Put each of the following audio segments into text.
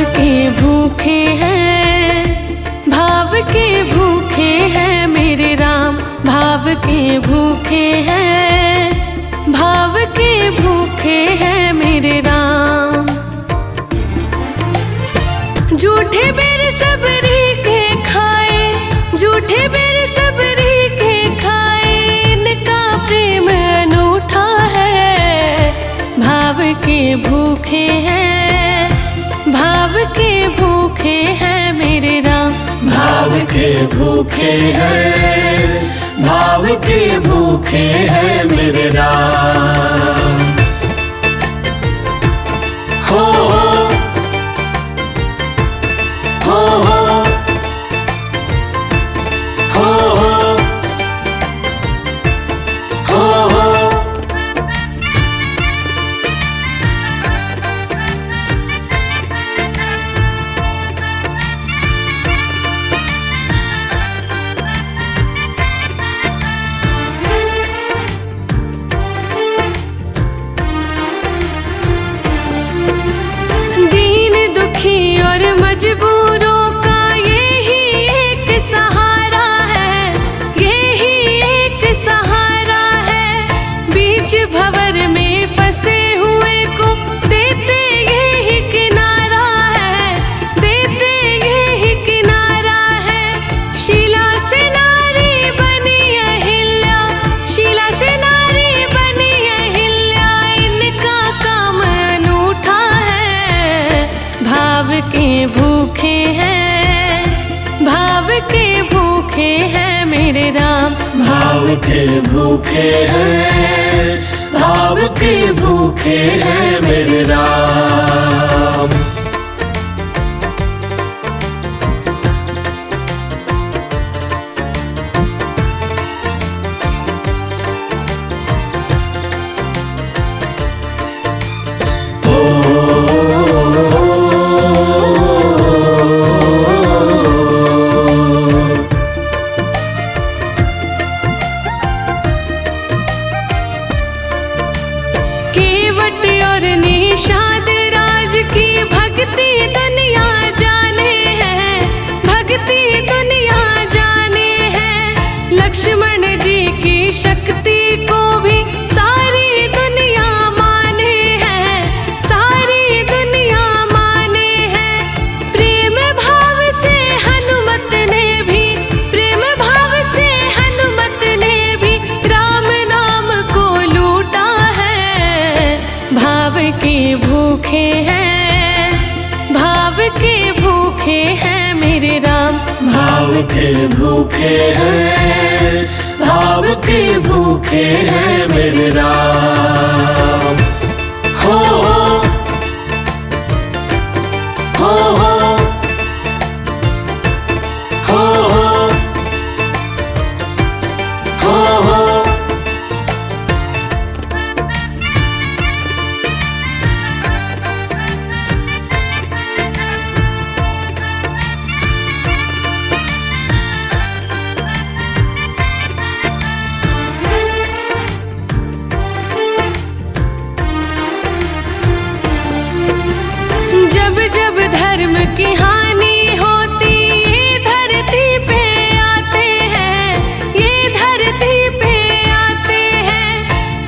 के भूखे हैं, भाव के भूखे हैं मेरे राम। भाव के भूखे हैं, भाव के भूखे हैं मेरे राम। झूठे बेर सबरी के खाए, झूठे बेर सबरी के खाए, इनका प्रेम अनूठा है। भाव के भूखे हैं, भाव के भूखे हैं मेरे राम। भाव के भूखे हैं, भाव के भूखे हैं मेरे राम। हो हो हो हो हो हो। और मजबूरों का यही एक सहारा है, यही एक सहारा है। बीच भंवर में फंसे हुए को देते यही किनारा है, देते यही किनारा है। शीला से नारी बनी अहिल्या, शीला से नारी बनी अहिल्या, इनका काम अनूठा है। भाव के भूखे हैं, भाव के भूखे हैं मेरे राम। भाव के भूखे हैं, भाव के भूखे हैं मेरे राम। निषाद राज की भक्ति दुनिया जाने है, भक्ति दुनिया जाने है। लक्ष्मण जी की शक्ति को भी सारी दुनिया माने है, सारी दुनिया माने है। प्रेम भाव से हनुमत ने भी, प्रेम भाव से हनुमत ने भी राम नाम को लूटा है। भाव के भूखे हैं, भाव के भूखे हैं मेरे राम। भाव के भूखे हैं, भाव के भूखे हैं मेरे राम। हो हो हो हो हो हो। जब जब धर्म की हानि होती ये धरती पे आते हैं, ये धरती पे आते हैं।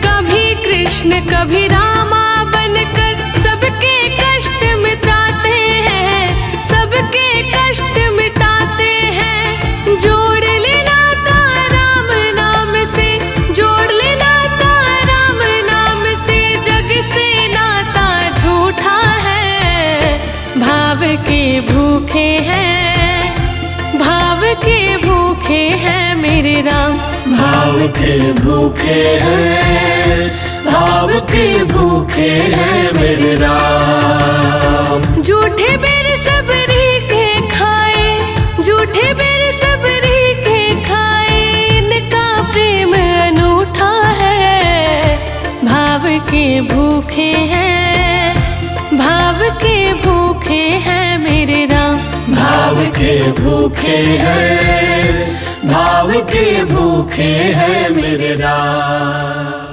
कभी कृष्ण कभी रामा बनकर सबके कष्ट मिटाते हैं, सबके कष्ट मिटाते हैं। जोड़ लेना राम नाम से, जोड़ लेना राम नाम से, जग से नाता झूठा है। भाव के भूखे हैं, भाव के भूखे हैं मेरे राम। भाव के भूखे हैं, भाव के भूखे हैं मेरे राम। झूठे बेर सबरी के खाए, झूठे बेर सबरी के खाए, इनका प्रेम अनूठा है। भाव के भूखे हैं, भाव के भूखे हैं मेरे राम। भाव के भूखे हैं, भाव के भूखे हैं मेरे राम।